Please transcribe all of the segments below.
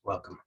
Welcome.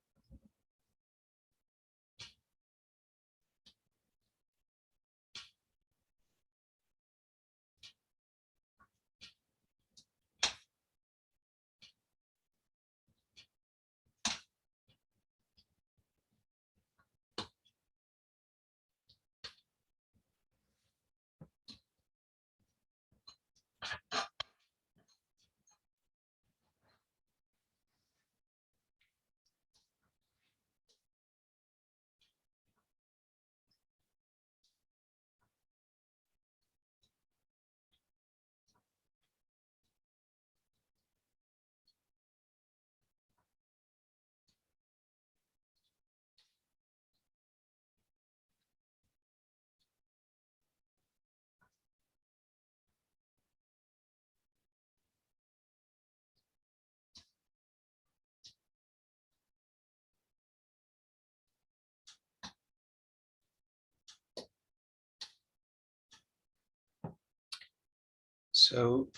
So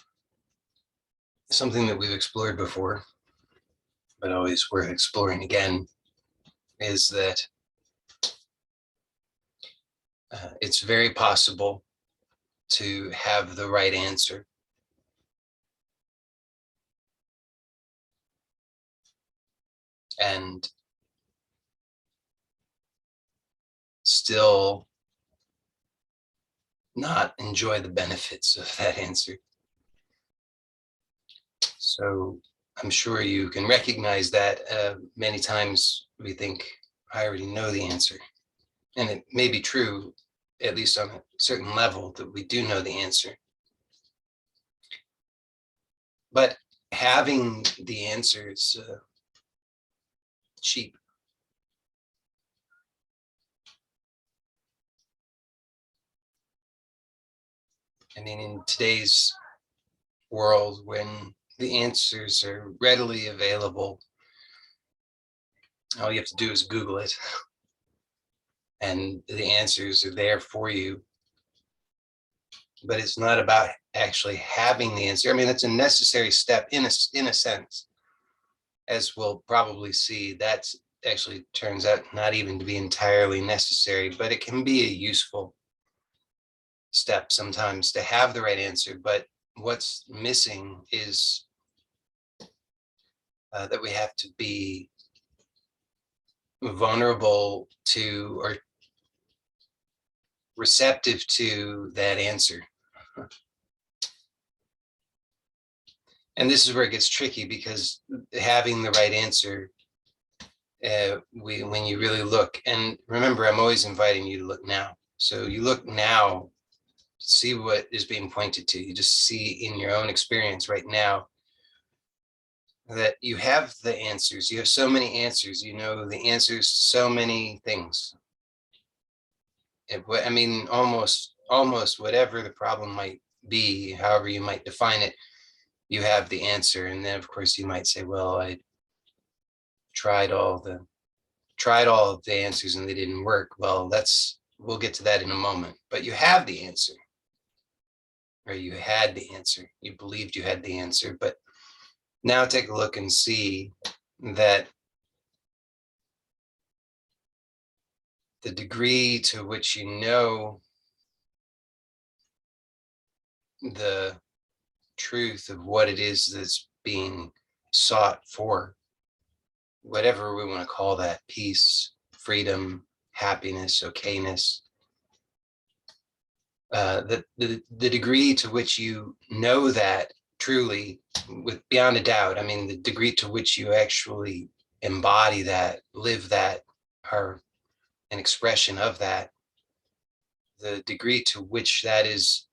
something that we've explored before, but always worth exploring again, is that it's very possible to have the right answer and still not enjoy the benefits of that answer. So I'm sure you can recognize that many times we think, I already know the answer. And it may be true, at least on a certain level, that we do know the answer. But having the answer is cheap. I mean, in today's world, when the answers are readily available, all you have to do is Google it, and the answers are there for you. But it's not about actually having the answer. I mean, it's a necessary step in a sense, as we'll probably see. That actually turns out not even to be entirely necessary, but it can be a useful step sometimes to have the right answer. But what's missing is that we have to be vulnerable to or receptive to that answer. And this is where it gets tricky, because having the right answer, when you really look, and remember, I'm always inviting you to look now. So you look now, see what is being pointed to. You just see in your own experience right now that you have the answers. You have so many answers. You know the answers to so many things. I mean, almost whatever the problem might be, however you might define it, you have the answer. And then, of course, you might say, well, I tried all of the answers and they didn't work. Well, we'll get to that in a moment. But you have the answer, or you had the answer. You believed you had the answer. But now take a look and see that the degree to which you know the truth of what it is that's being sought for, whatever we want to call that, peace, freedom, happiness, okayness, the degree to which you know that truly, with beyond a doubt, I mean, the degree to which you actually embody that, live that, are an expression of that, the degree to which that is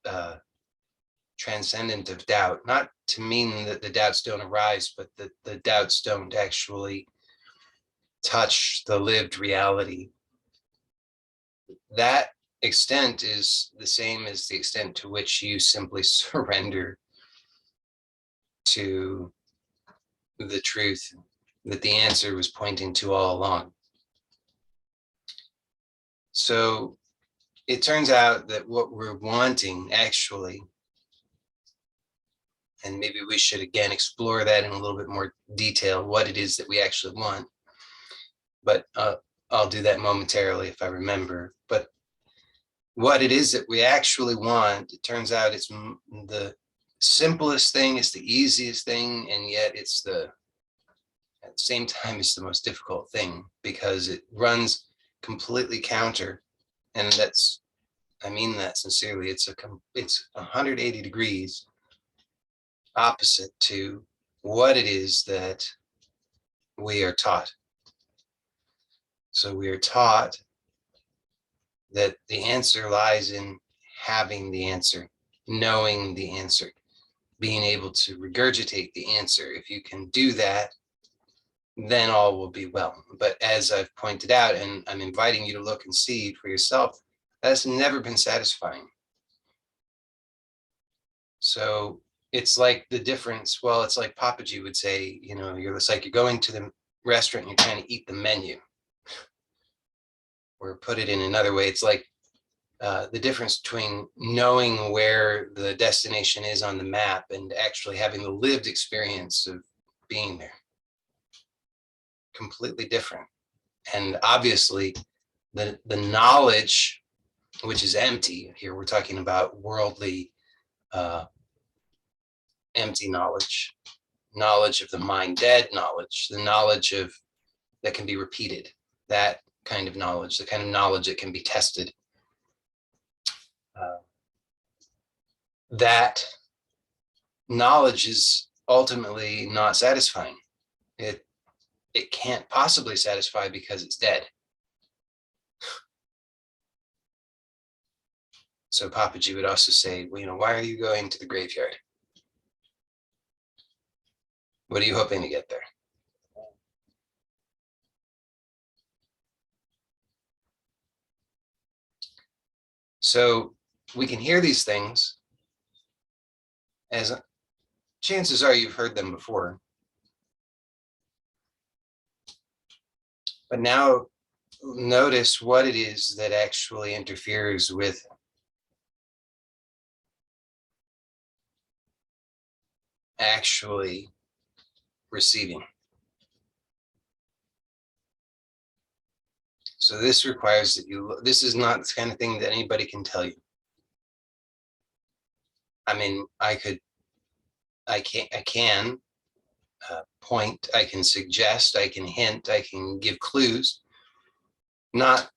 transcendent of doubt, not to mean that the doubts don't arise, but that the doubts don't actually touch the lived reality. That extent is the same as the extent to which you simply surrender to the truth that the answer was pointing to all along. So it turns out that what we're wanting actually, and maybe we should again explore that in a little bit more detail, what it is that we actually want. but I'll do that momentarily if I remember. But what it is that we actually want, it turns out it's the simplest thing, it's the easiest thing, and yet it's at the same time, it's the most difficult thing because it runs completely counter. And I mean that sincerely. It's 180 degrees opposite to what it is that we are taught. So we are taught that the answer lies in having the answer, knowing the answer, being able to regurgitate the answer. If you can do that, then all will be well. But as I've pointed out, and I'm inviting you to look and see for yourself, that's never been satisfying. So it's like the difference. Well, it's like Papaji would say, it's like you're going to the restaurant and you're trying to eat the menu. Or put it in another way, it's like the difference between knowing where the destination is on the map and actually having the lived experience of being there. Completely different. And obviously, the knowledge, which is empty, here we're talking about worldly, empty knowledge of the mind dead knowledge, the knowledge of that can be repeated, that kind of knowledge, the kind of knowledge that can be tested. That knowledge is ultimately not satisfying. It can't possibly satisfy because it's dead. So Papaji would also say, well, why are you going to the graveyard? What are you hoping to get there? So we can hear these things as chances are you've heard them before. But now notice what it is that actually interferes with actually receiving. So this requires that this is not the kind of thing that anybody can tell you. I mean, I can point, I can suggest, I can hint, I can give clues, not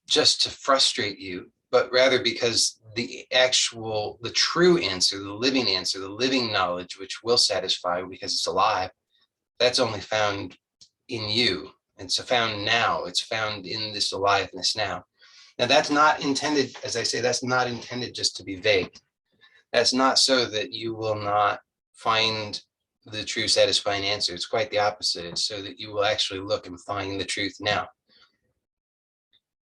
just to frustrate you, but rather because the true answer, the living knowledge, which will satisfy because it's alive, that's only found in you. It's found now. It's found in this aliveness now. Now, that's not intended, as I say, that's not intended just to be vague. That's not so that you will not find the true satisfying answer. It's quite the opposite. It's so that you will actually look and find the truth now.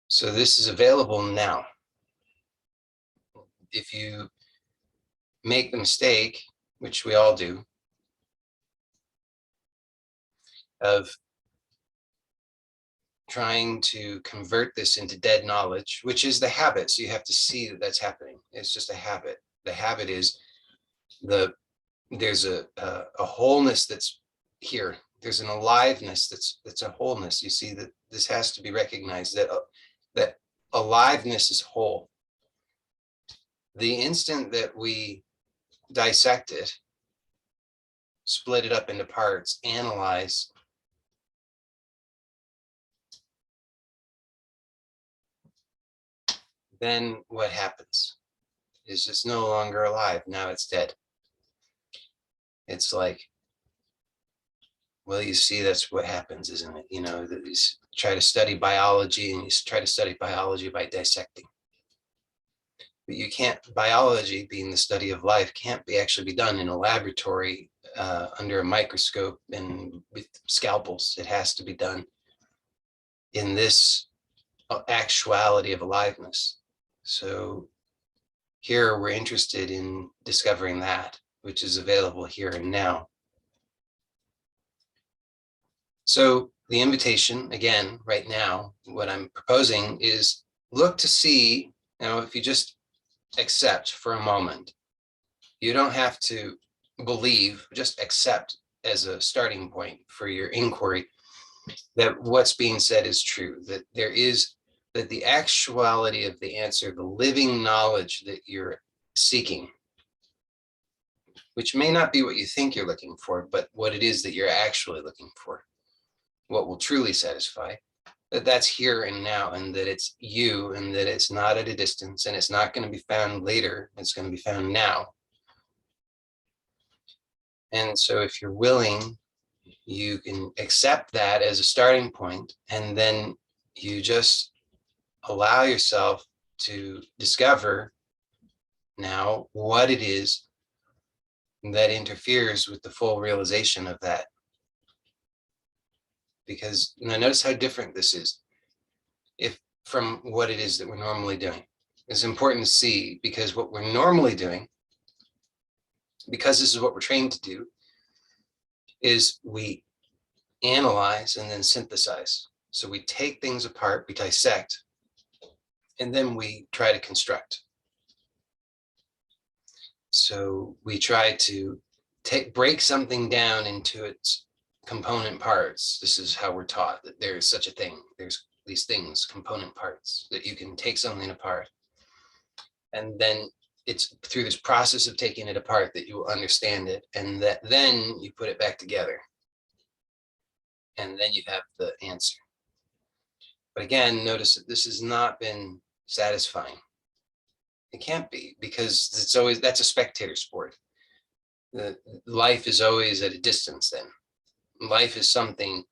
So this is available now. If you make the mistake, which we all do, of trying to convert this into dead knowledge, which is the habit. So you have to see that that's happening. It's just a habit. The habit is there's a wholeness that's here. There's an aliveness that's a wholeness. You see that this has to be recognized, that aliveness is whole. The instant that we dissect it, split it up into parts, analyze, then what happens is it's no longer alive. Now it's dead. It's like, well, you see, that's what happens, isn't it? That you try to study biology and you try to study biology by dissecting. But you can't, biology being the study of life, can't actually be done in a laboratory under a microscope and with scalpels. It has to be done in this actuality of aliveness. So here we're interested in discovering that, which is available here and now. So the invitation, again, right now, what I'm proposing is look to see, if you just accept for a moment, you don't have to believe, just accept as a starting point for your inquiry. that what's being said is true, that that the actuality of the answer, the living knowledge that you're seeking, which may not be what you think you're looking for, but what it is that you're actually looking for, what will truly satisfy, that's here and now, and that it's you, and that it's not at a distance, and it's not going to be found later, it's going to be found now. And so if you're willing, you can accept that as a starting point, and then you just allow yourself to discover now what it is that interferes with the full realization of that. Because now notice how different this is from what it is that we're normally doing. It's important to see, because what we're normally doing, because this is what we're trained to do, is we analyze and then synthesize. So we take things apart, we dissect, and then we try to construct. So we try to break something down into its component parts. This is how we're taught, that there is such a thing. There's these things, component parts, that you can take something apart. And then it's through this process of taking it apart that you will understand it. And that then you put it back together. And then you have the answer. But again, notice that this has not been satisfying. It can't be, because it's always, that's a spectator sport. Life is always at a distance then. Life is something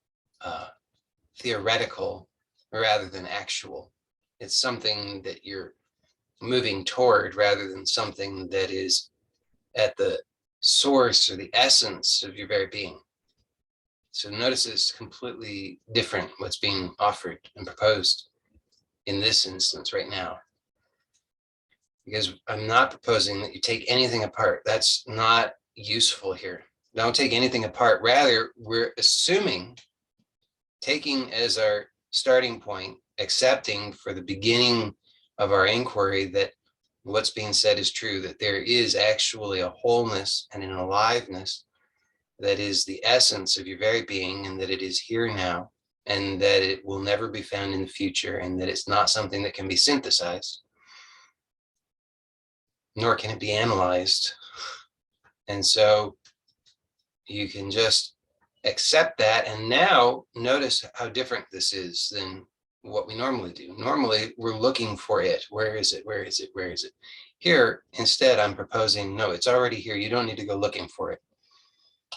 theoretical rather than actual. It's something that you're moving toward rather than something that is at the source or the essence of your very being. So notice it's completely different what's being offered and proposed in this instance right now. Because I'm not proposing that you take anything apart. That's not useful here. Don't take anything apart. Rather, we're assuming, taking as our starting point, accepting for the beginning of our inquiry that what's being said is true, that there is actually a wholeness and an aliveness that is the essence of your very being, and that it is here now, and that it will never be found in the future, and that it's not something that can be synthesized, nor can it be analyzed. And so you can just accept that. And now notice how different this is than what we normally do. Normally we're looking for it. Where is it? Where is it? Where is it? Here, instead, I'm proposing, no, it's already here. You don't need to go looking for it.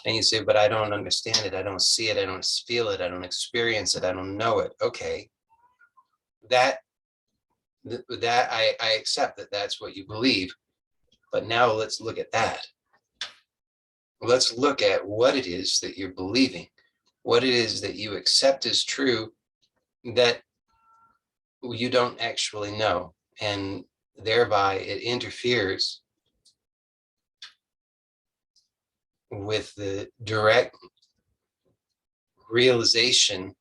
And you say, but I don't understand it. I don't see it. I don't feel it. I don't experience it. I don't know it. Okay. That I accept that that's what you believe. But now let's look at that. Let's look at what it is that you're believing, what it is that you accept as true that you don't actually know. And thereby it interferes with the direct realization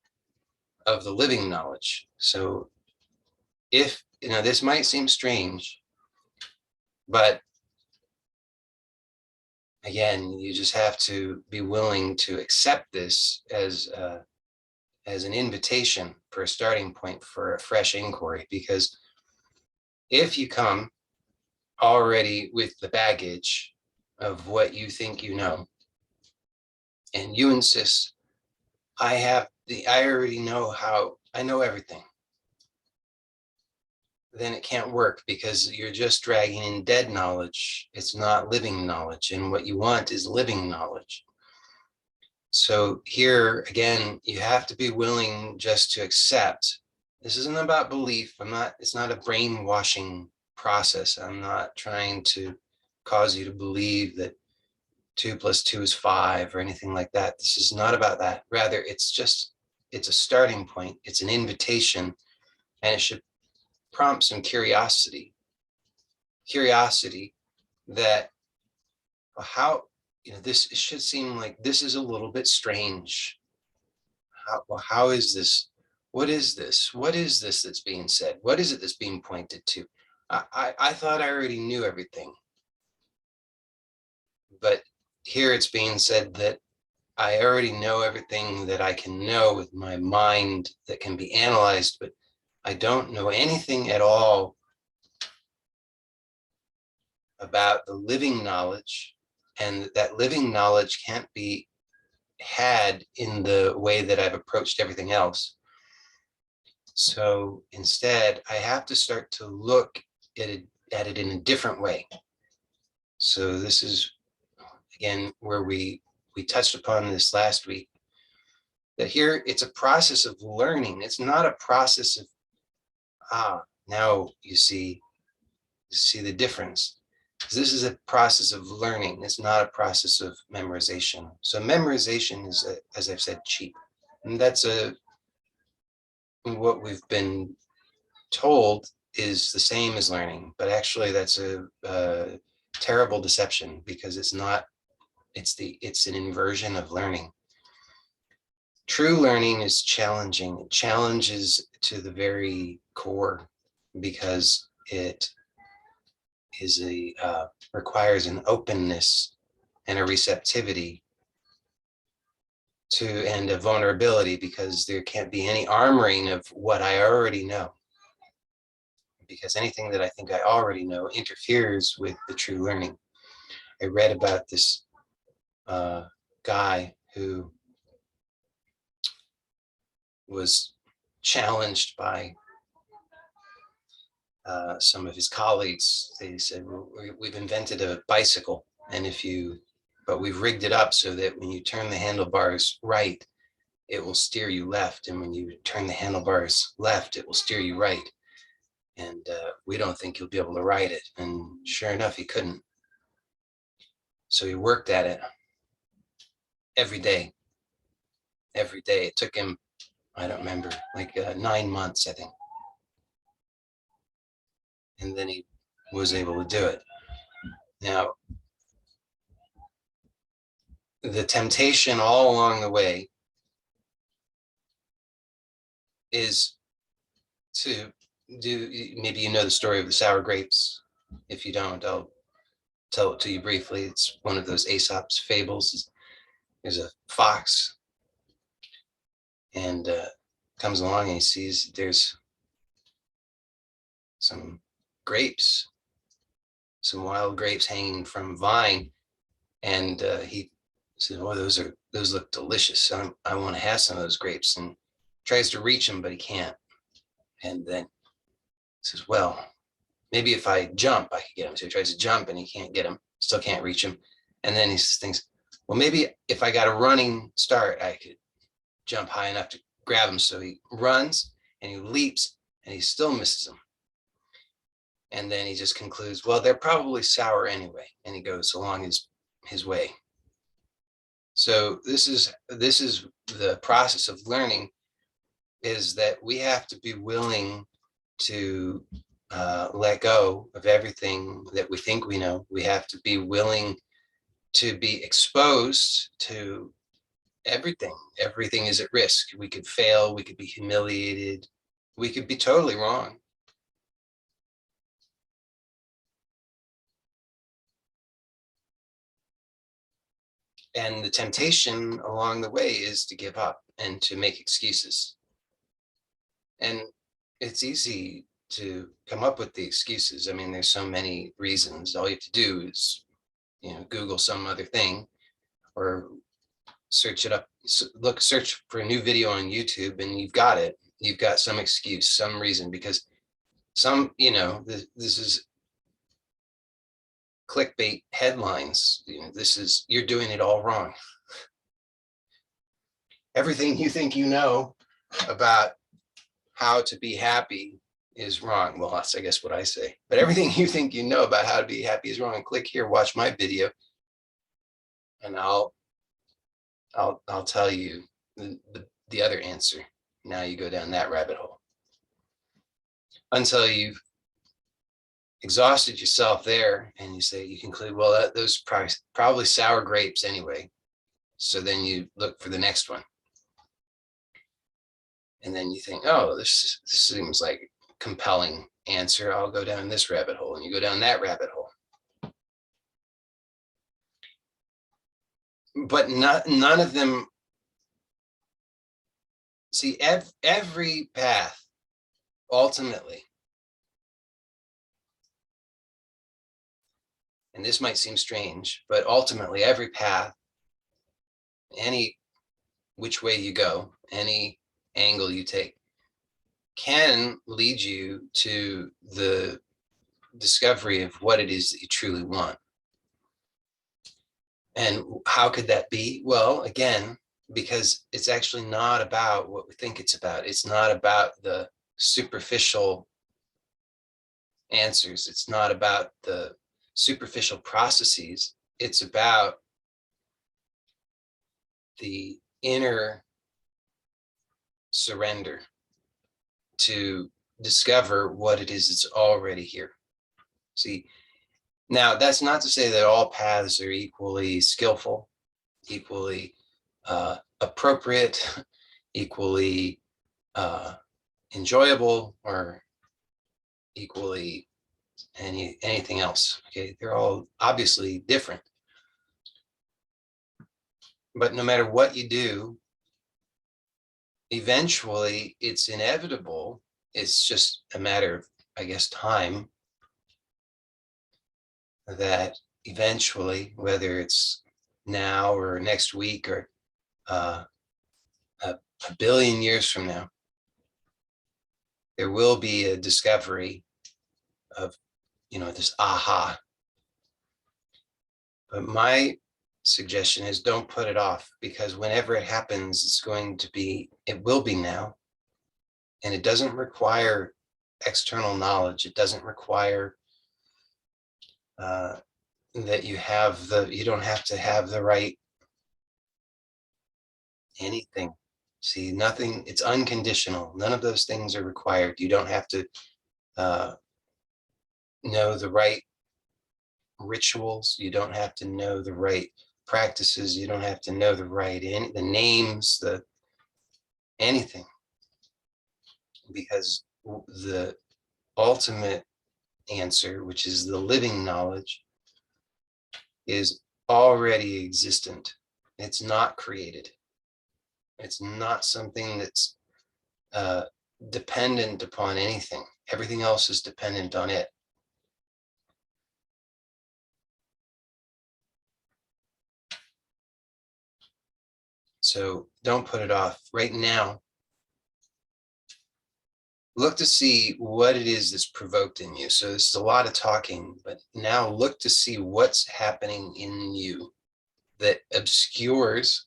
of the living knowledge. So if, this might seem strange, but again, you just have to be willing to accept this as an invitation for a starting point for a fresh inquiry. Because if you come already with the baggage of what you think you know, and you insist, I already know how, I know everything, then it can't work, because you're just dragging in dead knowledge. It's not living knowledge, and what you want is living knowledge. So here again, you have to be willing just to accept. This isn't about belief. It's not a brainwashing process. I'm not trying to cause you to believe that 2 + 2 is 5 or anything like that. This is not about that. Rather, it's a starting point. It's an invitation, and it should prompt some curiosity that how, this should seem like this is a little bit strange. How is this? What is this? What is this that's being said? What is it that's being pointed to? I thought I already knew everything, but here it's being said that I already know everything that I can know with my mind that can be analyzed, but I don't know anything at all about the living knowledge, and that living knowledge can't be had in the way that I've approached everything else. So instead, I have to start to look at it in a different way. So this is, again, where we touched upon this last week, that here it's a process of learning. It's not a process of, now you see the difference. This is a process of learning. It's not a process of memorization. So memorization is, as I've said, cheap. And that's what we've been told is the same as learning, but actually that's a terrible deception, because it's not. It's an inversion of learning. True learning is challenging. It challenges to the very core, because it is requires an openness and a receptivity to, and a vulnerability, because there can't be any armoring of what I already know, because anything that I think I already know interferes with the true learning. I read about this guy who was challenged by some of his colleagues. They said, well, we've invented a bicycle, and but we've rigged it up so that when you turn the handlebars right, it will steer you left, and when you turn the handlebars left, it will steer you right. And we don't think you'll be able to ride it. And sure enough, he couldn't. So he worked at it every day. Every day. It took him, I don't remember, like 9 months, I think. And then he was able to do it. Now, the temptation all along the way is to do, maybe you know the story of the sour grapes. If you don't, I'll tell it to you briefly. It's one of those Aesop's fables. There's a fox, and comes along and he sees there's some grapes, some wild grapes hanging from a vine, and he says, "Oh, those look delicious. I want to have some of those grapes." And tries to reach them, but he can't. And then says, "Well, maybe if I jump, I could get him." So he tries to jump and he can't get him, still can't reach him. And then he thinks, well, maybe if I got a running start, I could jump high enough to grab him. So he runs and he leaps and he still misses him. And then he just concludes, well, they're probably sour anyway. And he goes along his way. So this is the process of learning, is that we have to be willing to let go of everything that we think we know. We have to be willing to be exposed to everything. Everything is at risk. We could fail, we could be humiliated, we could be totally wrong. And the temptation along the way is to give up and to make excuses. And it's easy to come up with the excuses. I mean, there's so many reasons. All you have to do is, Google some other thing, or search it up, search for a new video on YouTube, and you've got it. You've got some excuse, some reason, because this is clickbait headlines. You're doing it all wrong. Everything you think you know about how to be happy is wrong. Well, that's, I guess, what I say. But everything you think you know about how to be happy is wrong. Click here, watch my video, and I'll tell you the other answer. Now you go down that rabbit hole until you've exhausted yourself there, and you conclude, well, those probably sour grapes anyway. So then you look for the next one, and then you think, oh, this seems like a compelling answer. I'll go down this rabbit hole, and you go down that rabbit hole. but none of them, see, every path ultimately, and this might seem strange, but ultimately every path, any which way you go, any angle you take, can lead you to the discovery of what it is that you truly want. And how could that be? Well, again, because it's actually not about what we think it's about. It's not about the superficial answers. It's not about the superficial processes. It's about the inner surrender to discover what it is that's already here. See, now that's not to say that all paths are equally skillful, equally appropriate, equally enjoyable, or equally anything else. Okay, they're all obviously different. But no matter what you do, eventually it's inevitable. It's just a matter of, I guess, time, that eventually, whether it's now or next week or uh, a billion years from now, there will be a discovery of, this aha. But my suggestion is don't put it off, because whenever it happens, it will be now. And it doesn't require external knowledge. It doesn't require that you don't have to have the right anything. See, nothing, it's unconditional. None of those things are required. You don't have to know the right rituals. You don't have to know the right practices. You don't have to know the names, anything, because the ultimate answer, which is the living knowledge, is already existent. It's not created. It's not something that's dependent upon anything. Everything else is dependent on it. So don't put it off. Right now, look to see what it is that's provoked in you. So this is a lot of talking, but now look to see what's happening in you that obscures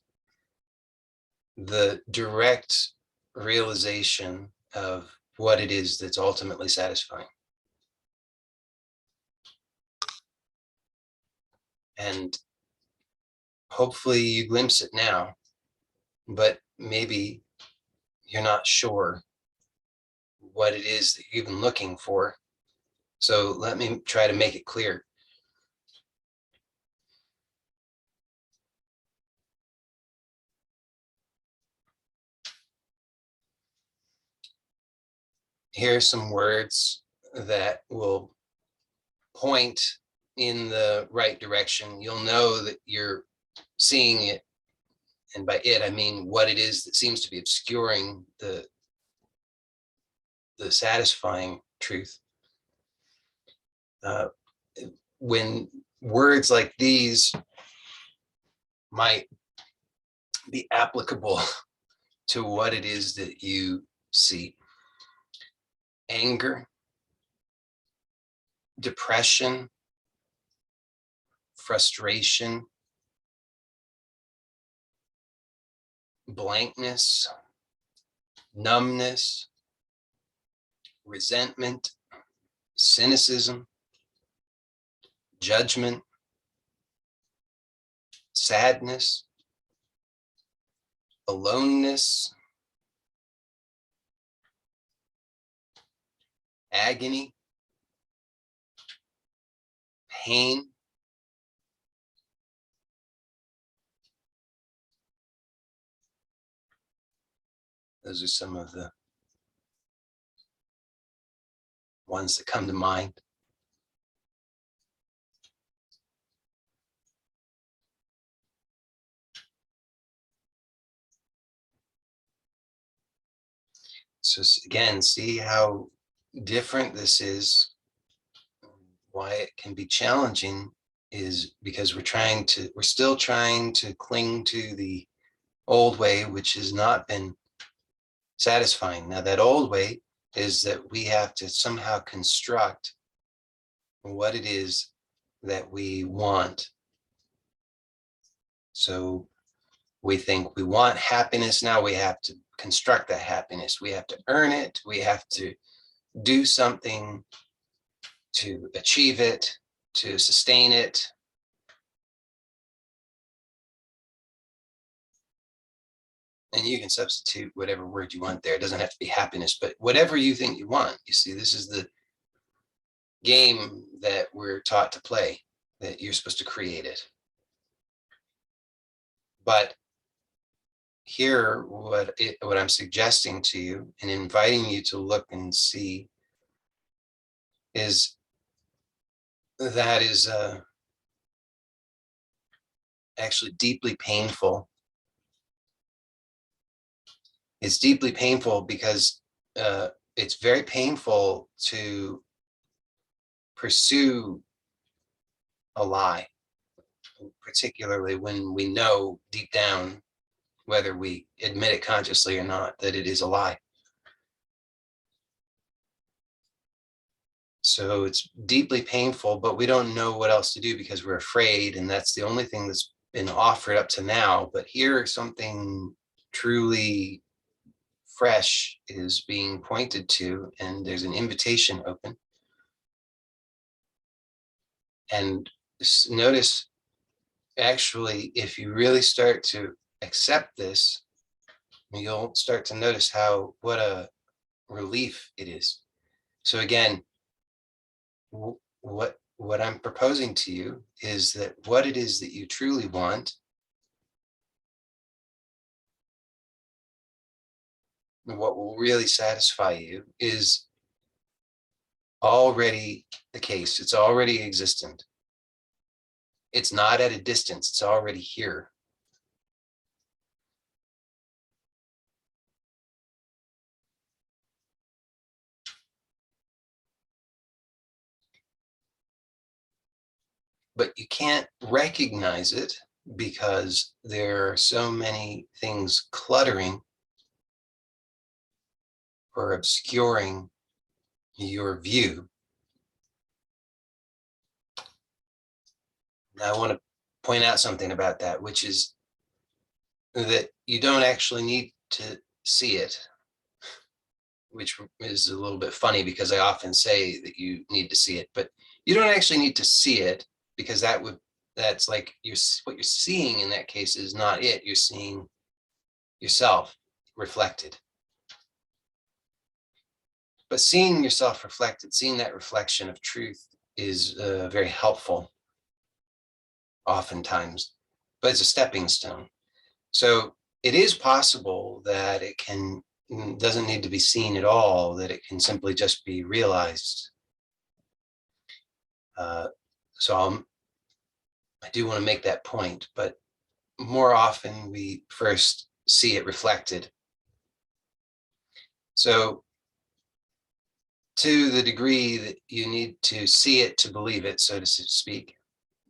the direct realization of what it is that's ultimately satisfying. And hopefully you glimpse it now, but maybe you're not sure what it is that you're even looking for. So let me try to make it clear. Here are some words that will point in the right direction. You'll know that you're seeing it. And by it, I mean what it is that seems to be obscuring the satisfying truth. When words like these might be applicable to what it is that you see: anger, depression, frustration, blankness, numbness, resentment, cynicism, judgment, sadness, aloneness, agony, pain, those are some of the ones that come to mind. So again, see how different this is. Why it can be challenging is because we're still trying to cling to the old way, which has not been satisfying. Now, that old way is that we have to somehow construct what it is that we want. So we think we want happiness. Now we have to construct that happiness. We have to earn it. We have to do something to achieve it, to sustain it. And you can substitute whatever word you want there. It doesn't have to be happiness, but whatever you think you want. You see, this is the game that we're taught to play, that you're supposed to create it. But here, what I'm suggesting to you and inviting you to look and see is that is actually deeply painful. It's deeply painful because it's very painful to pursue a lie, particularly when we know deep down, whether we admit it consciously or not, that it is a lie. So it's deeply painful, but we don't know what else to do because we're afraid. And that's the only thing that's been offered up to now. But here, something truly fresh is being pointed to, and there's an invitation open. And notice, actually, if you really start to accept this, you'll start to notice what a relief it is. So again, what I'm proposing to you is that what it is that you truly want, what will really satisfy you, is already the case. It's already existent. It's not at a distance. It's already here. But you can't recognize it because there are so many things cluttering or obscuring your view. Now, I want to point out something about that, which is that you don't actually need to see it, which is a little bit funny because I often say that you need to see it, but you don't actually need to see it, because that's like what you're seeing in that case is not it. You're seeing yourself reflected. But seeing yourself reflected, seeing that reflection of truth is very helpful oftentimes, but it's a stepping stone. So it is possible that doesn't need to be seen at all, that it can simply just be realized. So I do want to make that point, but more often we first see it reflected. So to the degree that you need to see it to believe it, so to speak,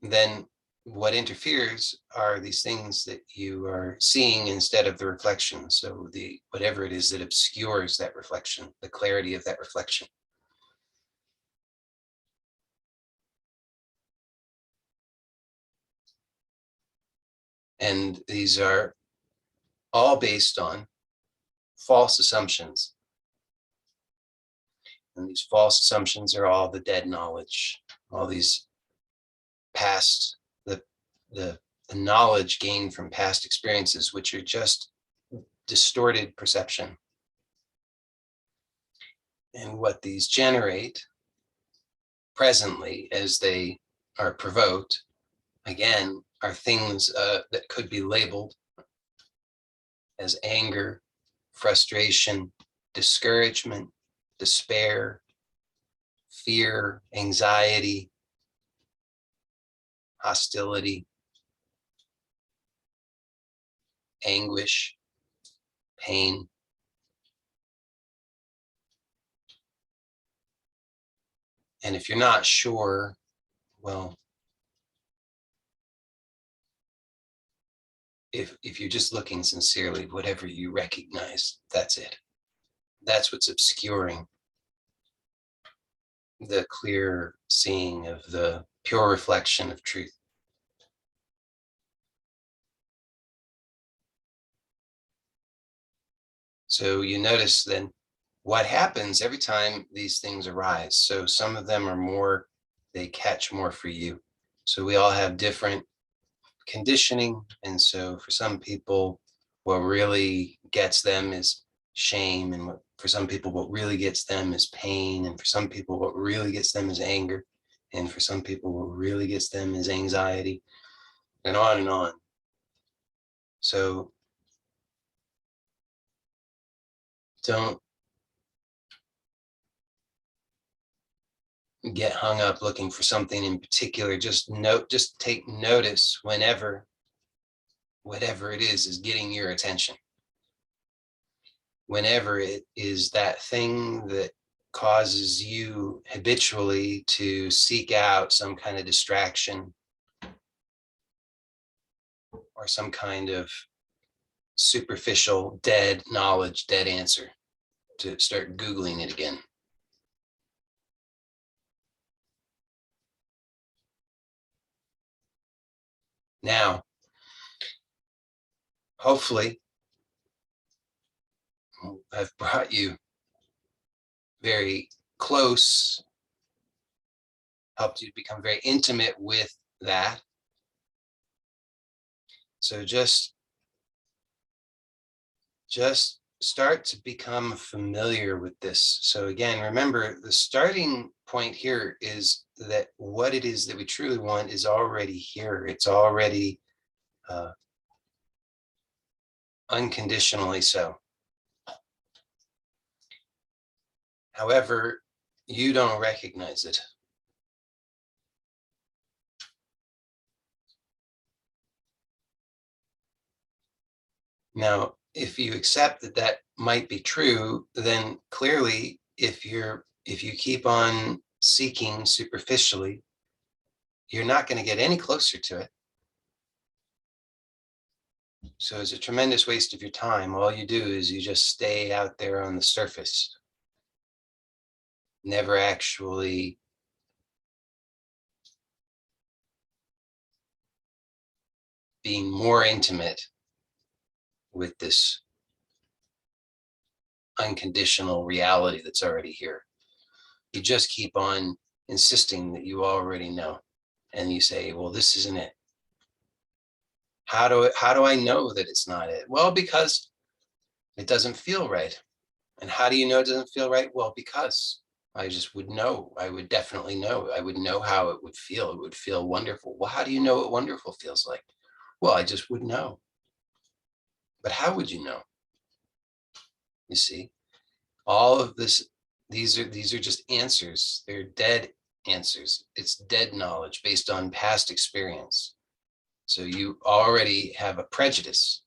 then what interferes are these things that you are seeing instead of the reflection. So whatever it is that obscures that reflection, the clarity of that reflection. And these are all based on false assumptions. And these false assumptions are all the dead knowledge, all these past, the knowledge gained from past experiences, which are just distorted perception. And what these generate presently, as they are provoked, again, are things that could be labeled as anger, frustration, discouragement, despair, fear, anxiety, hostility, anguish, pain. And if you're not sure, well, if you're just looking sincerely, whatever you recognize, that's it. That's what's obscuring the clear seeing of the pure reflection of truth. So you notice then what happens every time these things arise. So some of them are more, they catch more for you. So we all have different conditioning. And so for some people, what really gets them is shame. And for some people, what really gets them is pain. And for some people, what really gets them is anger. And for some people, what really gets them is anxiety, and on and on. So don't get hung up looking for something in particular. Just take notice whenever whatever it is getting your attention. Whenever it is that thing that causes you habitually to seek out some kind of distraction or some kind of superficial dead knowledge, dead answer, to start Googling it again. Now, hopefully, I've brought you very close, helped you become very intimate with that. So just start to become familiar with this. So again, remember, the starting point here is that what it is that we truly want is already here. It's already unconditionally so. However, you don't recognize it. Now, if you accept that that might be true, then clearly, if you keep on seeking superficially, you're not going to get any closer to it. So it's a tremendous waste of your time. All you do is you just stay out there on the surface, never actually being more intimate with this unconditional reality that's already here. You just keep on insisting that you already know. And you say, well, this isn't it. How do I know that it's not it? Well, because it doesn't feel right. And how do you know it doesn't feel right? Well, because I just would know. I would definitely know. I would know how it would feel. It would feel wonderful. Well, how do you know what wonderful feels like? Well, I just would know. But how would you know? You see, all of this, these are just answers. They're dead answers. It's dead knowledge based on past experience. So you already have a prejudice.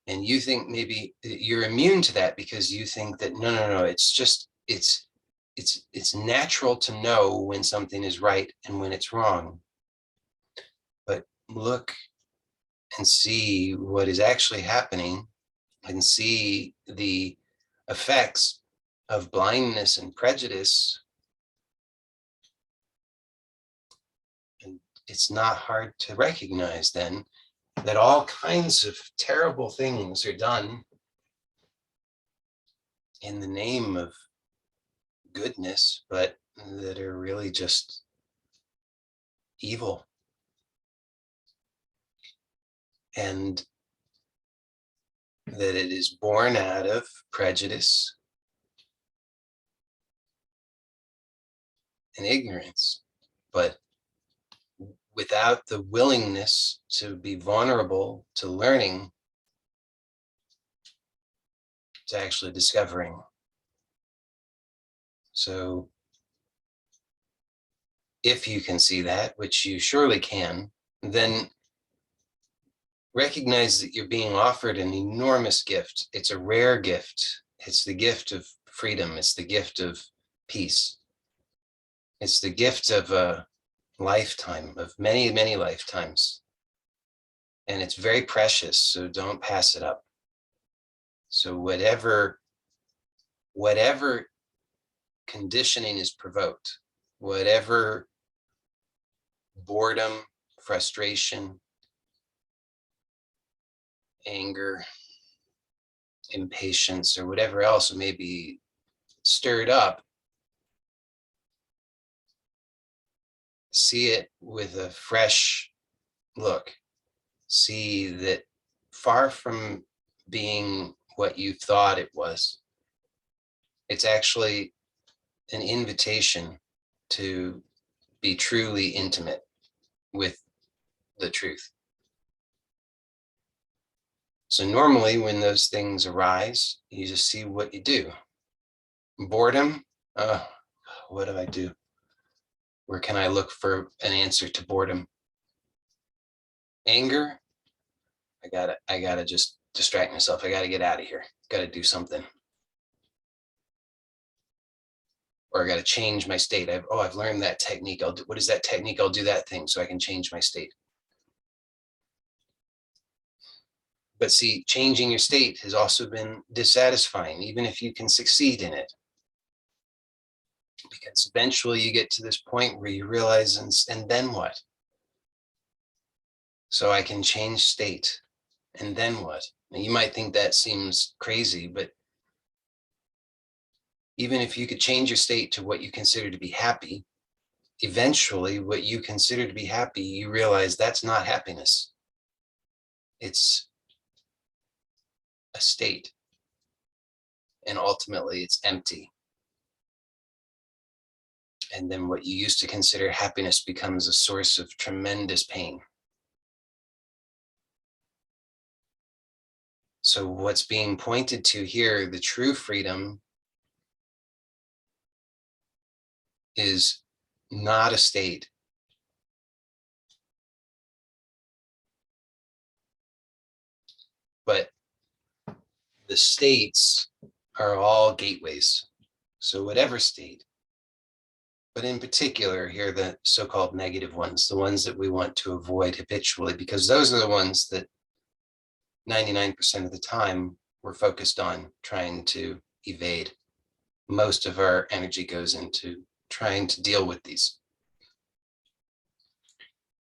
And you think maybe you're immune to that because you think that no, it's just it's natural to know when something is right and when it's wrong. But look and see what is actually happening and see the effects of blindness and prejudice. And it's not hard to recognize then that all kinds of terrible things are done in the name of goodness, but that are really just evil. And that it is born out of prejudice and ignorance, but without the willingness to be vulnerable to learning, to actually discovering. So if you can see that, which you surely can, then recognize that you're being offered an enormous gift. It's a rare gift. It's the gift of freedom. It's the gift of peace. It's the gift of a lifetime, of many, many lifetimes. And it's very precious, so don't pass it up. So whatever conditioning is provoked, whatever boredom, frustration, anger, impatience, or whatever else may be stirred up, see it with a fresh look. See that far from being what you thought it was, it's actually an invitation to be truly intimate with the truth. So normally when those things arise, you just see what you do. Boredom, what do I do? Where can I look for an answer to boredom? Anger, I gotta just distract myself. I gotta get out of here. Gotta do something. Or I gotta change my state. I've learned that technique. What is that technique? I'll do that thing so I can change my state. But see, changing your state has also been dissatisfying, even if you can succeed in it. Because eventually you get to this point where you realize, and then what? So I can change state, and then what? Now, you might think that seems crazy, but even if you could change your state to what you consider to be happy, eventually what you consider to be happy, you realize that's not happiness. It's a state. And ultimately it's empty. And then what you used to consider happiness becomes a source of tremendous pain. So what's being pointed to here, the true freedom, is not a state. But the states are all gateways. So whatever state, but in particular here, the so-called negative ones, the ones that we want to avoid habitually, because those are the ones that 99% of the time we're focused on trying to evade. Most of our energy goes into trying to deal with these.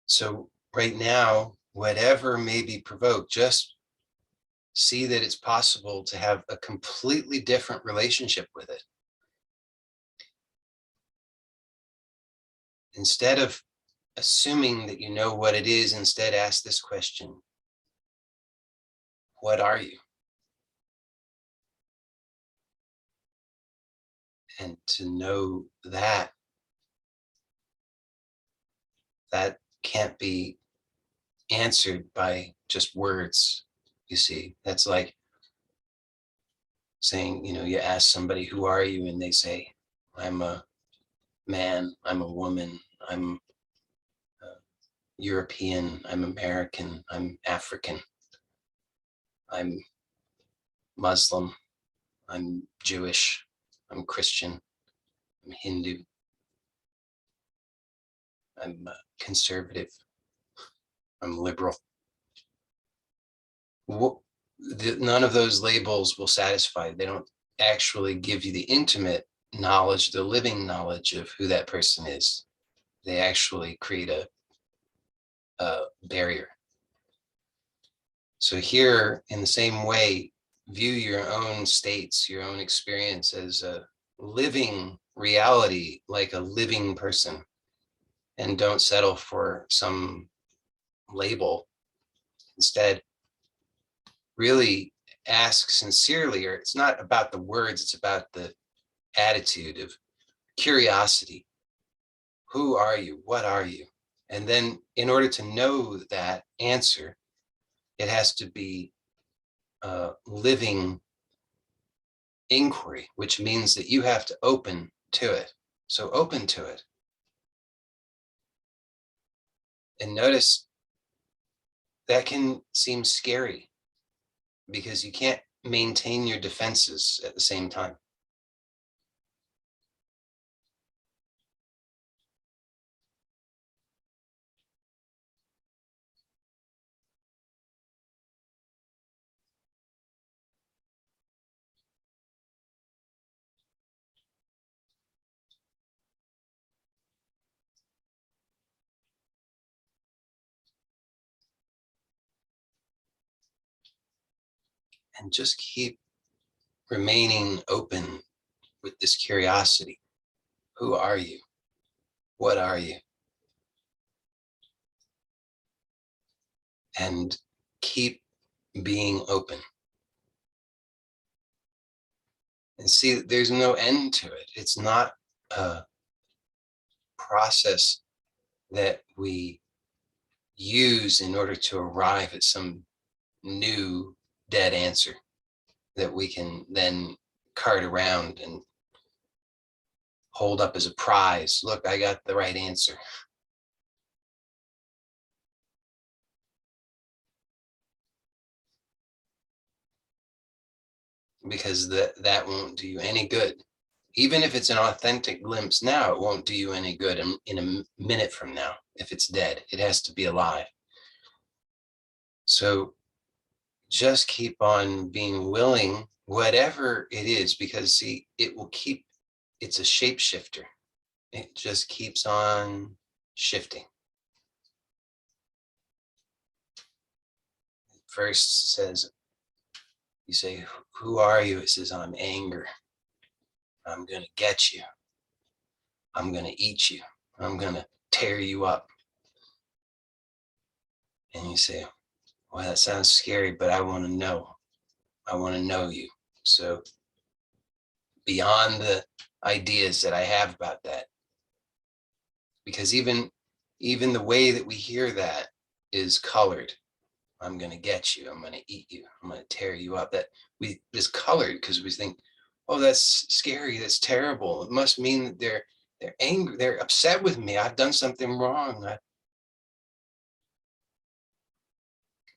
So right now, whatever may be provoked, just see that it's possible to have a completely different relationship with it. Instead of assuming that you know what it is, instead ask this question: what are you? And to know that can't be answered by just words. You see, that's like saying, you ask somebody, who are you? And they say, I'm a man, I'm a woman, I'm European, I'm American, I'm African, I'm Muslim, I'm Jewish, I'm Christian, I'm Hindu, I'm conservative, I'm liberal. None of those labels will satisfy. They don't actually give you the intimate knowledge, the living knowledge of who that person is. They actually create a barrier. So here, in the same way, view your own states, your own experience as a living reality, like a living person, and don't settle for some label. Instead, really ask sincerely, or it's not about the words, it's about the attitude of curiosity. Who are you? What are you? And then in order to know that answer, it has to be a living inquiry, which means that you have to open to it. So open to it. And notice that can seem scary because you can't maintain your defenses at the same time. and just keep remaining open with this curiosity. Who are you? What are you? And keep being open. And see, there's no end to it. It's not a process that we use in order to arrive at some new dead answer that we can then cart around and hold up as a prize. Look, I got the right answer. Because that won't do you any good. Even if it's an authentic glimpse now, it won't do you any good in a minute from now. If it's dead, it has to be alive. So just keep on being willing, whatever it is, because see, it will keep, it's a shapeshifter. It just keeps on shifting. First says, you say, who are you? It says, I'm anger. I'm going to get you. I'm going to eat you. I'm going to tear you up. And you say, well, that sounds scary, but I want to know. I want to know you. So beyond the ideas that I have about that, because even the way that we hear that is colored. I'm going to get you. I'm going to eat you. I'm going to tear you up. That we is colored because we think, oh, that's scary. That's terrible. It must mean that they're angry. They're upset with me. I've done something wrong.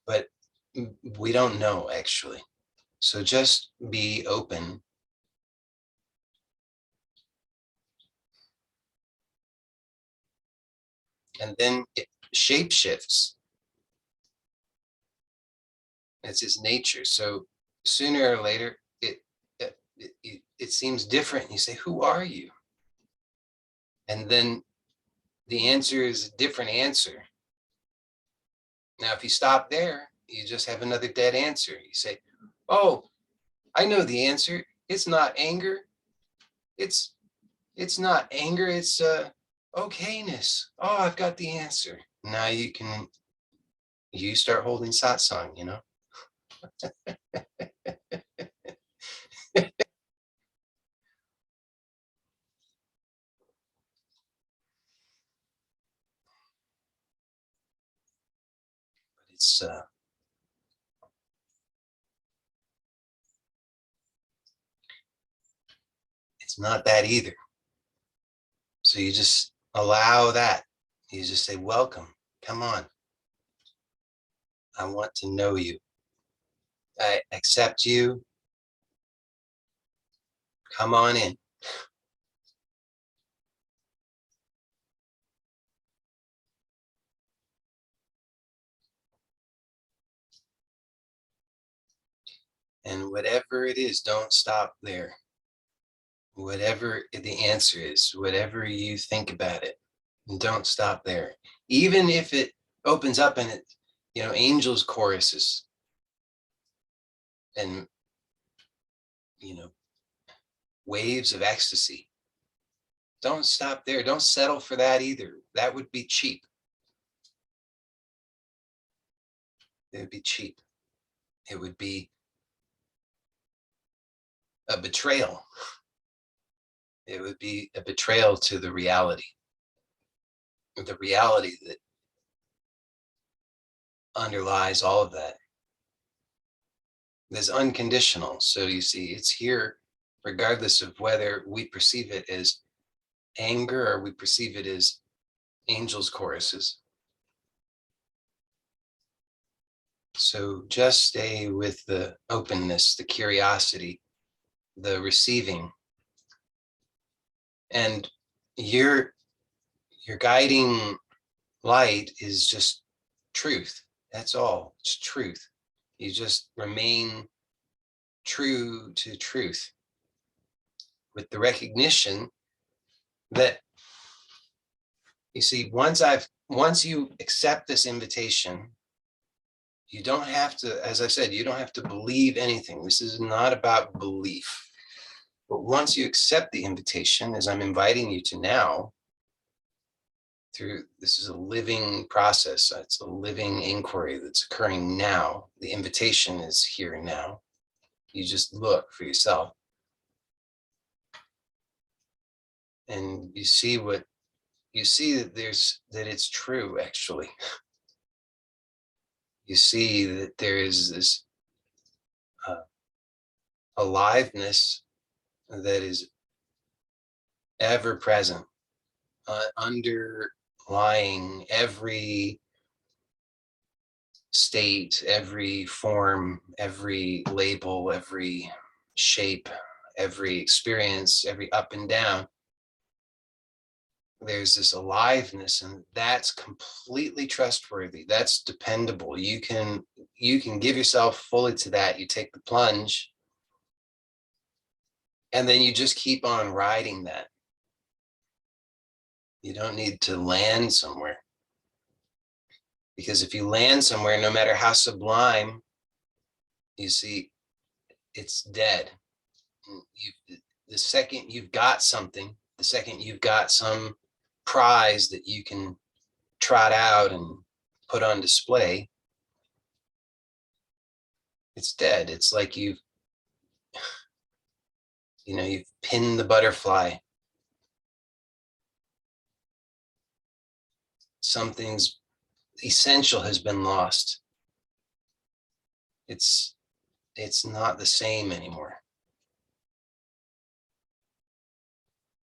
But we don't know, actually. So just be open. And then it shape shifts. It's its nature. So sooner or later, it seems different. You say, who are you? And then the answer is a different answer. Now, if you stop there, you just have another dead answer. You say, oh, I know the answer. It's not anger. It's not anger. It's okayness. Oh, I've got the answer. Now you start holding satsang, you know? It's not that either. So you just allow that. You just say, welcome, come on. I want to know you. I accept you. Come on in. And whatever it is, don't stop there. Whatever the answer is, whatever you think about it, don't stop there. Even if it opens up and it, angels choruses and, waves of ecstasy. Don't stop there. Don't settle for that either. That would be cheap. It would be cheap. It would be a betrayal. It would be a betrayal to the reality that underlies all of that. There's unconditional. So you see, it's here regardless of whether we perceive it as anger or we perceive it as angels choruses. So just stay with the openness, the curiosity, the receiving. And your guiding light is just truth. That's all. It's truth. You just remain true to truth with the recognition that, you see, once you accept this invitation You don't have to, as I said, you don't have to believe anything. This is not about belief. But once you accept the invitation, as I'm inviting you to now, through this is a living process. It's a living inquiry that's occurring now. The invitation is here and now. You just look for yourself. And you see that it's true, actually. You see that there is this aliveness that is ever present, underlying every state, every form, every label, every shape, every experience, every up and down. There's this aliveness, and that's completely trustworthy. That's dependable. You can give yourself fully to that. You take the plunge, and then you just keep on riding that. You don't need to land somewhere, because if you land somewhere, no matter how sublime, you see, it's dead. The second you've got something, the second you've got some prize that you can trot out and put on display, it's dead. It's like you've pinned the butterfly. Something's essential has been lost. It's not the same anymore.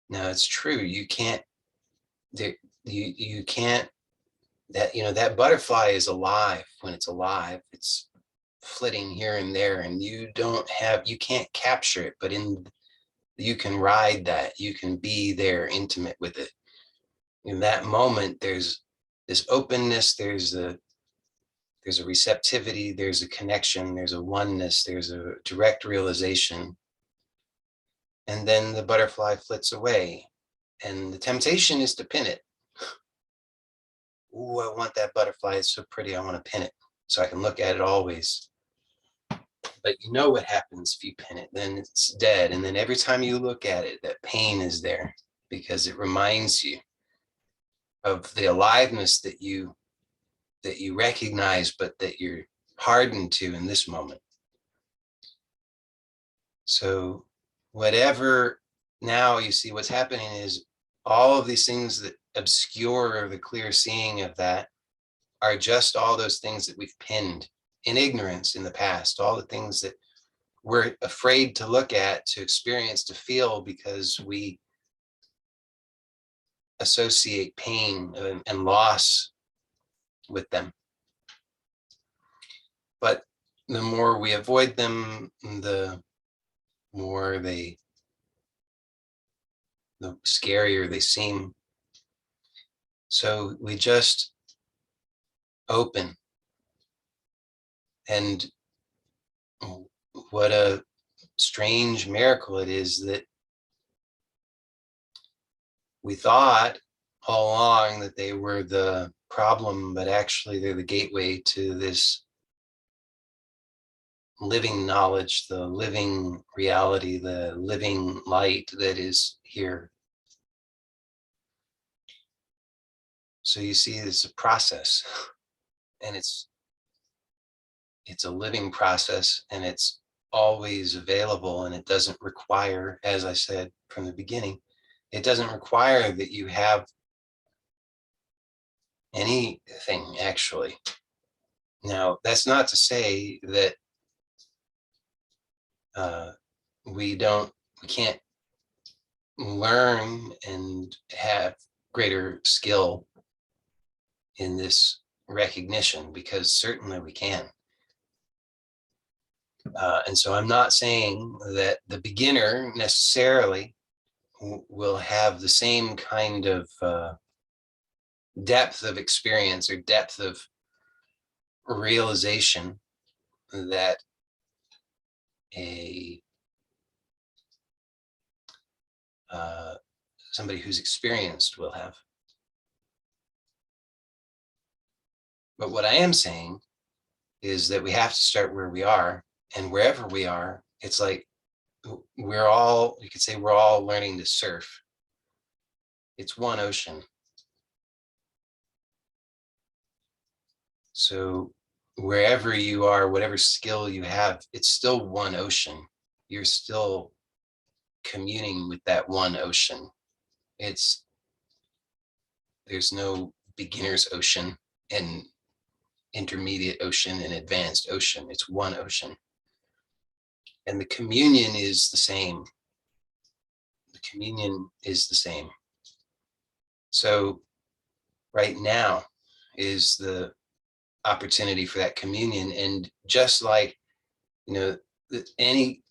Now, it's true. You can't, you can't, that butterfly is alive when it's alive. It's flitting here and there, and you can't capture it, but you can ride that. You can be there, intimate with it. In that moment, there's this openness, there's a receptivity, there's a connection, there's a oneness, there's a direct realization. And then the butterfly flits away, and the temptation is to pin it. Ooh, I want that butterfly. It's so pretty. I want to pin it so I can look at it always. But you know what happens if you pin it? Then it's dead. And then every time you look at it, that pain is there, because it reminds you of the aliveness that you recognize, but that you're hardened to in this moment. So whatever, now you see what's happening is all of these things that obscure the clear seeing of that are just all those things that we've pinned in ignorance in the past, all the things that we're afraid to look at, to experience, to feel, because we associate pain and loss with them. But the more we avoid them, the scarier they seem. So we just open. And what a strange miracle it is that we thought all along that they were the problem, but actually they're the gateway to this living knowledge, the living reality, the living light that is here. So you see, it's a process, and it's a living process, and it's always available, and it doesn't require, as I said from the beginning, it doesn't require that you have anything, actually. Now, that's not to say that we can't learn and have greater skill in this recognition, because certainly we can. And so I'm not saying that the beginner necessarily will have the same kind of depth of experience or depth of realization that somebody who's experienced will have. But what I am saying is that we have to start where we are, and wherever we are, it's like we're all, you could say we're all learning to surf. It's one ocean. So wherever you are, whatever skill you have, it's still one ocean. You're still communing with that one ocean. There's no beginner's ocean and intermediate ocean and advanced ocean. It's one ocean. And the communion is the same. The communion is the same. So right now is the opportunity for that communion. And just like, any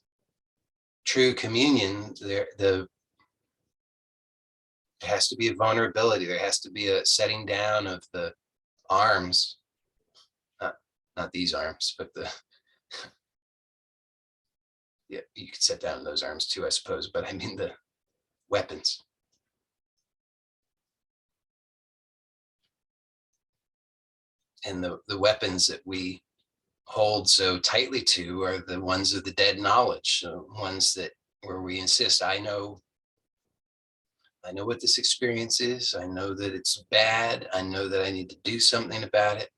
true communion, there has to be a vulnerability. There has to be a setting down of the arms, not these arms, but yeah, you could set down those arms too, I suppose, but I mean the weapons. And the weapons that we hold so tightly to are the ones of the dead knowledge, so ones that where we insist, I know what this experience is. I know that it's bad. I know that I need to do something about it.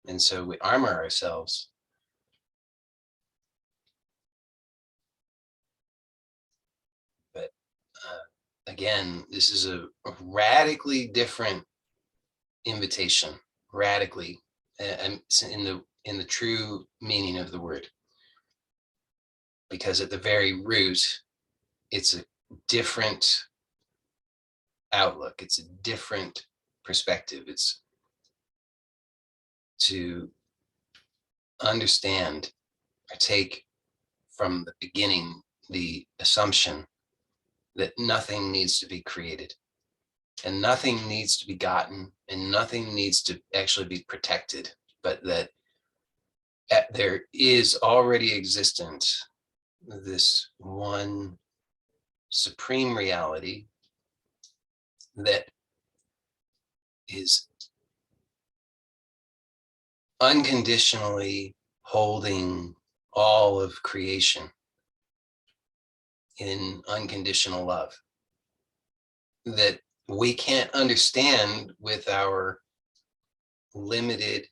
And so we armor ourselves. But again, this is a radically different invitation, radically, in the true meaning of the word. Because at the very root, it's a different outlook. It's a different perspective. It's to understand or take from the beginning the assumption that nothing needs to be created and nothing needs to be gotten and nothing needs to actually be protected, but that there is already existent this one supreme reality that is unconditionally holding all of creation in unconditional love that we can't understand with our limited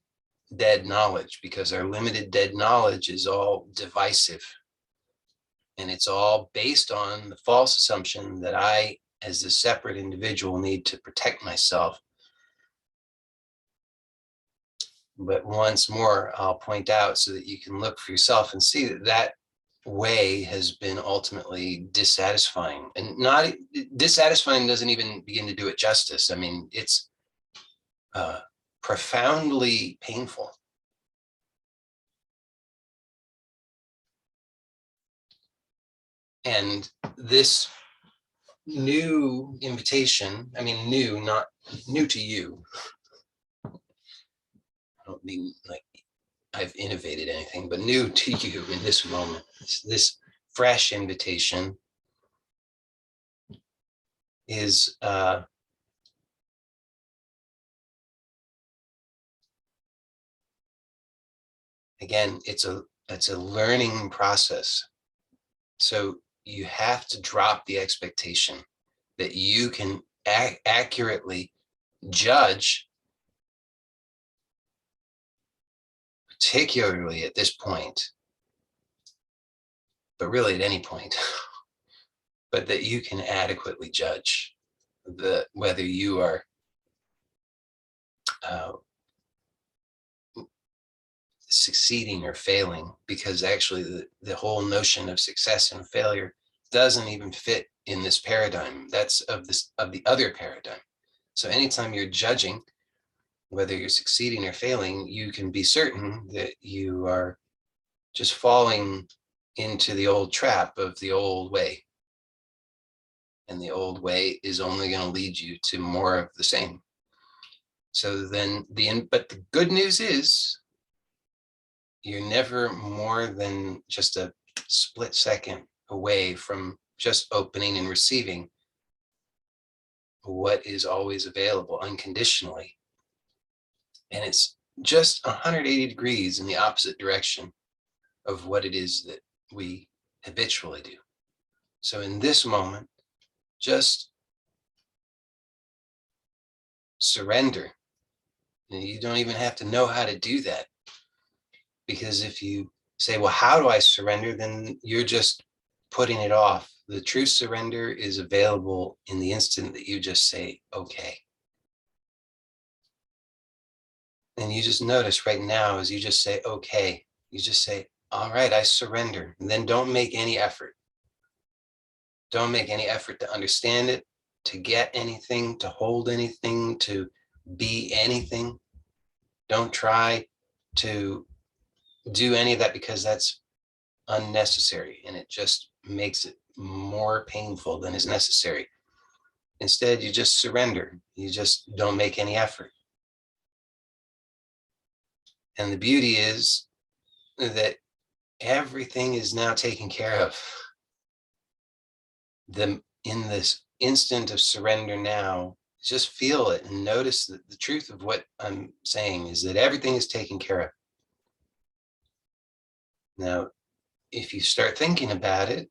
dead knowledge, because our limited dead knowledge is all divisive. And it's all based on the false assumption that I, as a separate individual, need to protect myself. But once more, I'll point out so that you can look for yourself and see that that way has been ultimately dissatisfying. And not dissatisfying doesn't even begin to do it justice. I mean, it's profoundly painful. And this new invitation, I mean, new, not new to you. I don't mean like I've innovated anything, but new to you in this moment, this fresh invitation is again, it's a learning process. So you have to drop the expectation that you can accurately judge, particularly at this point, but really at any point, but that you can adequately judge whether you are succeeding or failing, because actually the whole notion of success and failure doesn't even fit in this paradigm. That's of the other paradigm. So anytime you're judging whether you're succeeding or failing, you can be certain that you are just falling into the old trap of the old way. And the old way is only going to lead you to more of the same. So then but the good news is you're never more than just a split second away from just opening and receiving what is always available unconditionally. And it's just 180 degrees in the opposite direction of what it is that we habitually do. So in this moment, just surrender. And you don't even have to know how to do that, because if you say, well, how do I surrender? Then you're just putting it off. The true surrender is available in the instant that you just say, okay. And you just notice right now, as you just say, okay, you just say, all right, I surrender. And then don't make any effort. Don't make any effort to understand it, to get anything, to hold anything, to be anything. Don't try to do any of that, because that's unnecessary and it just makes it more painful than is necessary. Instead, you just surrender. You just don't make any effort. And the beauty is that everything is now taken care of. In this instant of surrender now, just feel it and notice that the truth of what I'm saying is that everything is taken care of. Now, if you start thinking about it,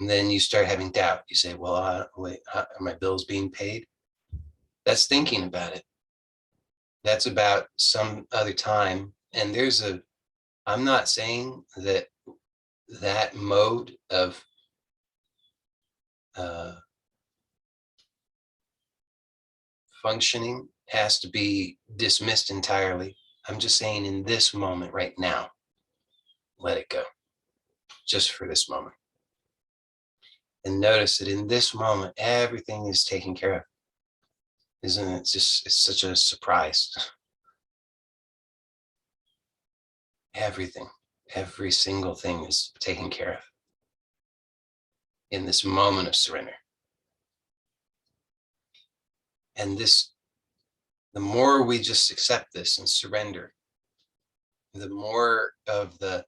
and then you start having doubt, you say, well, wait, are my bills being paid? That's thinking about it. That's about some other time. And I'm not saying that that mode of functioning has to be dismissed entirely. I'm just saying in this moment right now, let it go, just for this moment. And notice that in this moment, everything is taken care of. Isn't it just, it's such a surprise. Everything, every single thing is taken care of in this moment of surrender. And the more we just accept this and surrender, the more of the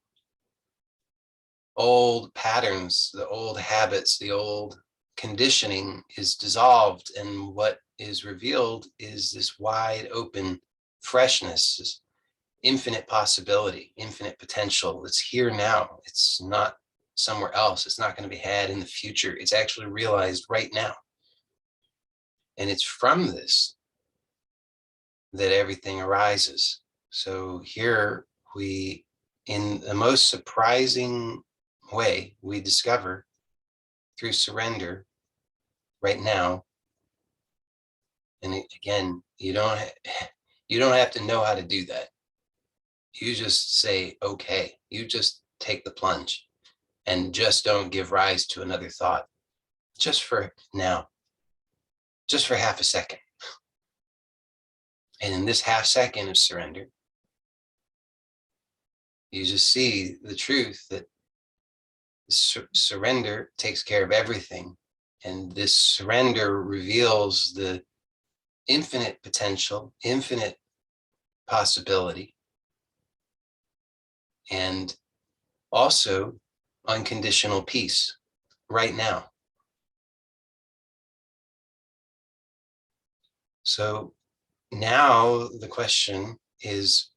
old patterns, the old habits, the old conditioning is dissolved. And what is revealed is this wide open freshness, this infinite possibility, infinite potential. It's here now. It's not somewhere else. It's not going to be had in the future. It's actually realized right now. And it's from this that everything arises. So here we, in the most surprising way, we discover through surrender right now. And again, you don't have to know how to do that. You just say, okay, you just take the plunge and just don't give rise to another thought, just for now, just for half a second. And in this half second of surrender, you just see the truth that surrender takes care of everything. And this surrender reveals the infinite potential, infinite possibility, and also unconditional peace right now. So now the question is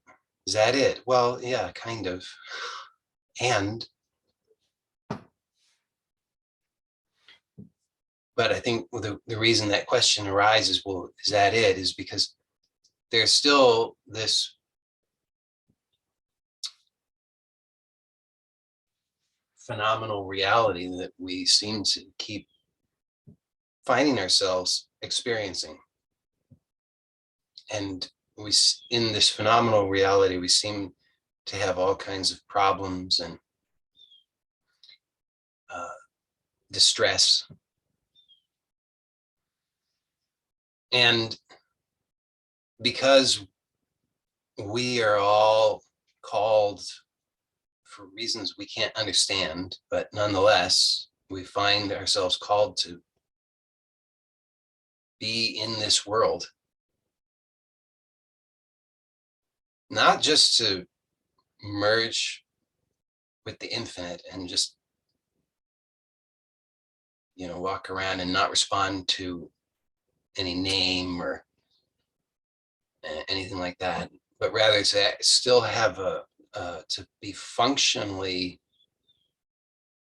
that it? Well, yeah, kind of. And, but I think the reason that question arises, well, is that it? Is because there's still this phenomenal reality that we seem to keep finding ourselves experiencing. And in this phenomenal reality, we seem to have all kinds of problems and distress. And because we are all called for reasons we can't understand, but nonetheless, we find ourselves called to be in this world, not just to merge with the infinite and just, walk around and not respond to any name or anything like that. but rather to still have to be functionally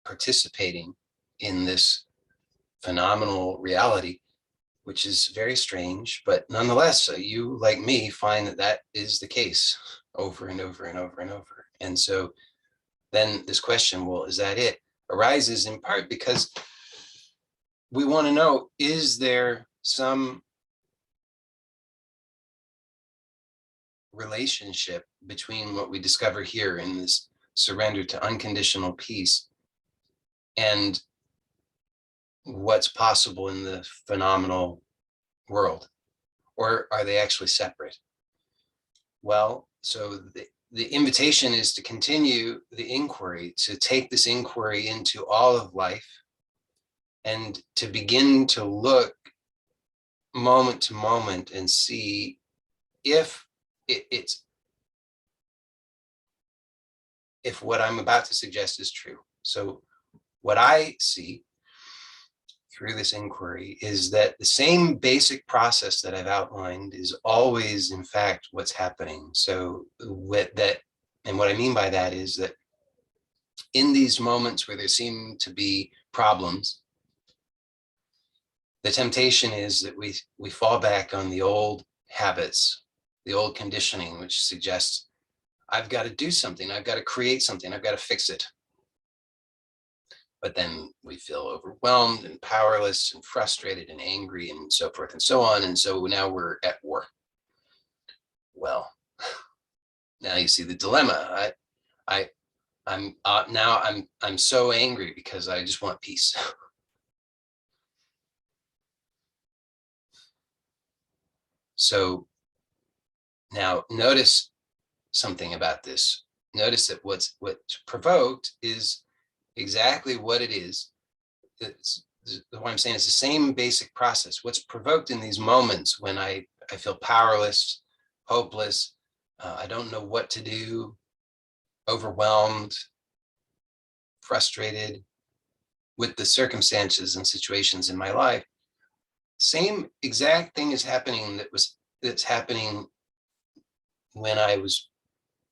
participating in this phenomenal reality, which is very strange, but nonetheless, you, like me, find that that is the case over and over and over and over. And so then this question, well, is that it, arises in part because we want to know, is there some relationship between what we discover here in this surrender to unconditional peace and what's possible in the phenomenal world? Or are they actually separate? Well, so the invitation is to continue the inquiry, to take this inquiry into all of life and to begin to look moment to moment and see if it's if what I'm about to suggest is true. So what I see through this inquiry is that the same basic process that I've outlined is always, in fact, what's happening. So with that, and what I mean by that is that in these moments where there seem to be problems, the temptation is that we fall back on the old habits, the old conditioning, which suggests I've got to do something, I've got to create something, I've got to fix it. But then we feel overwhelmed and powerless and frustrated and angry and so forth and so on. And so now we're at war. Well, now you see the dilemma. I'm so angry because I just want peace. So now notice something about this. Notice that what's provoked is exactly what it is. What I'm saying is the same basic process. What's provoked in these moments when I feel powerless, hopeless, I don't know what to do, overwhelmed, frustrated with the circumstances and situations in my life. Same exact thing is happening that's happening when I was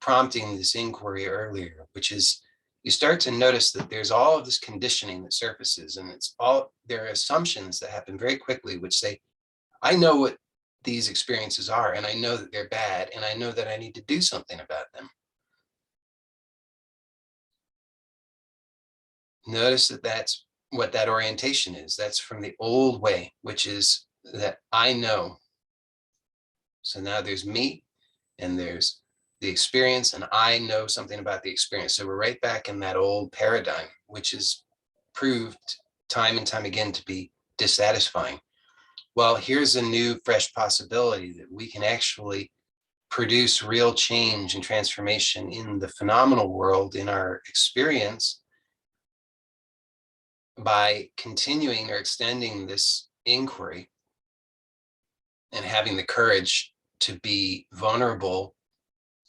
prompting this inquiry earlier, which is you start to notice that there's all of this conditioning that surfaces, and there are assumptions that happen very quickly, which say, I know what these experiences are, and I know that they're bad, and I know that I need to do something about them. Notice that that's what that orientation is. That's from the old way, which is that I know. So now there's me and there's the experience, and I know something about the experience. So we're right back in that old paradigm, which is proved time and time again to be dissatisfying. Well, here's a new, fresh possibility that we can actually produce real change and transformation in the phenomenal world, in our experience, by continuing or extending this inquiry and having the courage to be vulnerable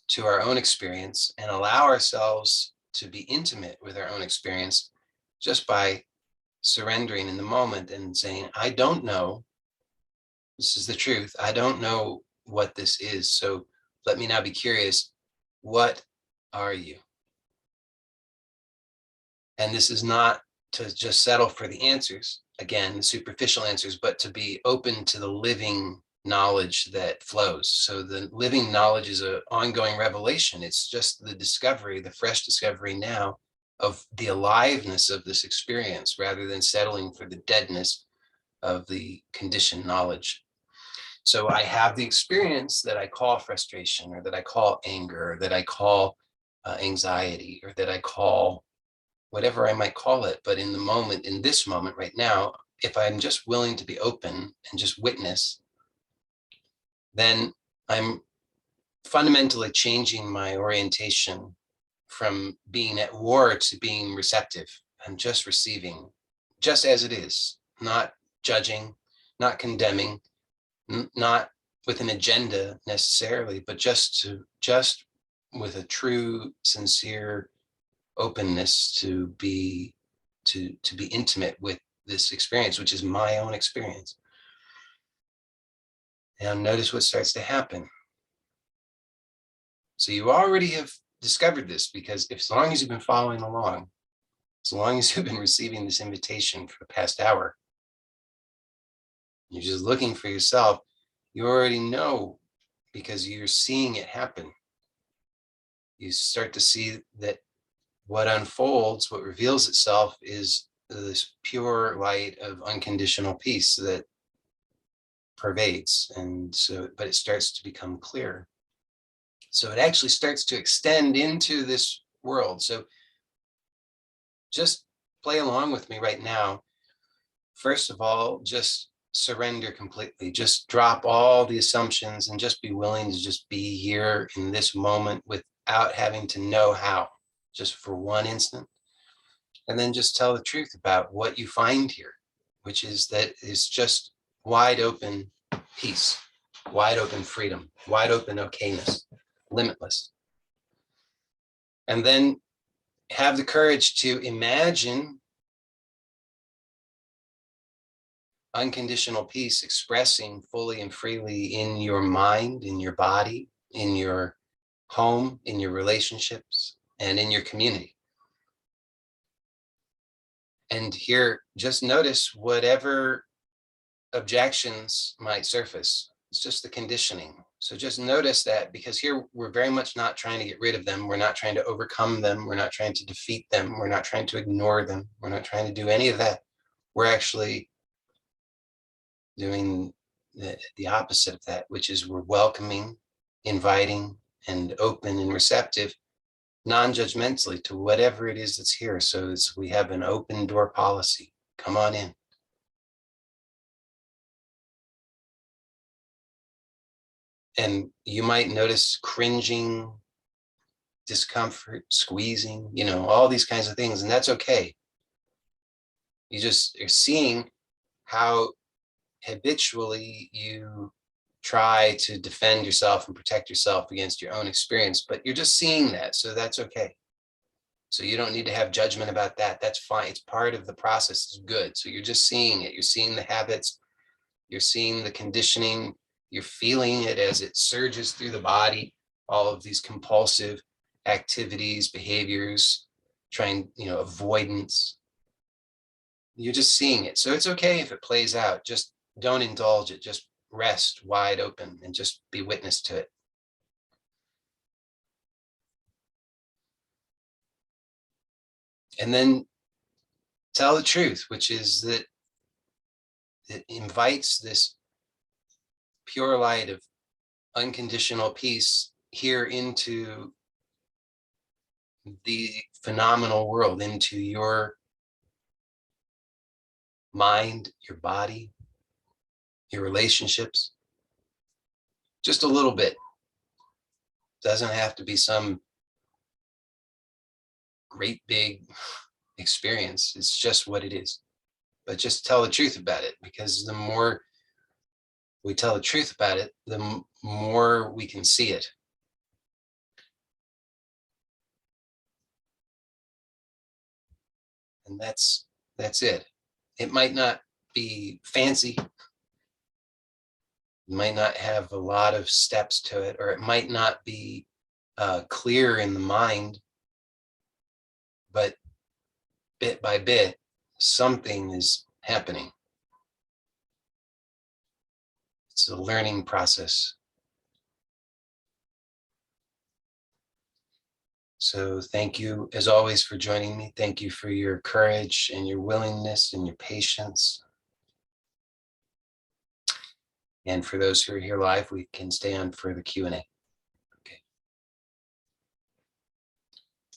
to our own experience and allow ourselves to be intimate with our own experience just by surrendering in the moment and saying, I don't know. This is the truth. I don't know what this is. So let me now be curious. What are you? And this is not to just settle for the answers, again, the superficial answers, but to be open to the living knowledge that flows. So the living knowledge is an ongoing revelation. It's just the discovery, the fresh discovery now of the aliveness of this experience, rather than settling for the deadness of the conditioned knowledge. So I have the experience that I call frustration, or that I call anger, or that I call anxiety, or that I call whatever I might call it. But in the moment, in this moment right now, if I'm just willing to be open and just witness, then I'm fundamentally changing my orientation from being at war to being receptive. I'm just receiving, just as it is, not judging, not condemning, not with an agenda necessarily, but just with a true, sincere openness to be intimate with this experience, which is my own experience. Now notice what starts to happen. So you already have discovered this, because as long as you've been following along, as long as you've been receiving this invitation for the past hour, you're just looking for yourself, you already know, because you're seeing it happen. You start to see that what unfolds, what reveals itself, is this pure light of unconditional peace that pervades. And so, but it starts to become clear. So it actually starts to extend into this world. So just play along with me right now. First of all, just surrender completely. Just drop all the assumptions and just be willing to just be here in this moment without having to know how, just for one instant. And then just tell the truth about what you find here, which is that it's just wide open peace, wide open freedom, wide open okayness, limitless. And then have the courage to imagine unconditional peace expressing fully and freely in your mind, in your body, in your home, in your relationships, and in your community. And here, just notice whatever objections might surface. It's just the conditioning. So just notice that, because here we're very much not trying to get rid of them. We're not trying to overcome them. We're not trying to defeat them. We're not trying to ignore them. We're not trying to do any of that. We're actually doing the opposite of that, which is we're welcoming, inviting, and open and receptive, non-judgmentally, to whatever it is that's here. So we have an open door policy. Come on in. And you might notice cringing, discomfort, squeezing, all these kinds of things, and that's okay. You just are seeing how habitually you try to defend yourself and protect yourself against your own experience, but you're just seeing that, so that's okay. So you don't need to have judgment about that. That's fine. It's part of the process. It's good. So you're just seeing it. You're seeing the habits. You're seeing the conditioning. You're feeling it as it surges through the body, all of these compulsive activities, behaviors, avoidance. You're just seeing it. So it's okay if it plays out. Just don't indulge it. Just rest wide open and just be witness to it. And then tell the truth, which is that it invites this pure light of unconditional peace here into the phenomenal world, into your mind, your body, your relationships. Just a little bit. Doesn't have to be some great big experience. It's just what it is. But just tell the truth about it, because the more we tell the truth about it, the more we can see it. And that's it. It might not be fancy. It might not have a lot of steps to it, or it might not be clear in the mind, but bit by bit, something is happening. It's a learning process. So thank you, as always, for joining me. Thank you for your courage and your willingness and your patience. And for those who are here live, we can stay on for the Q&A.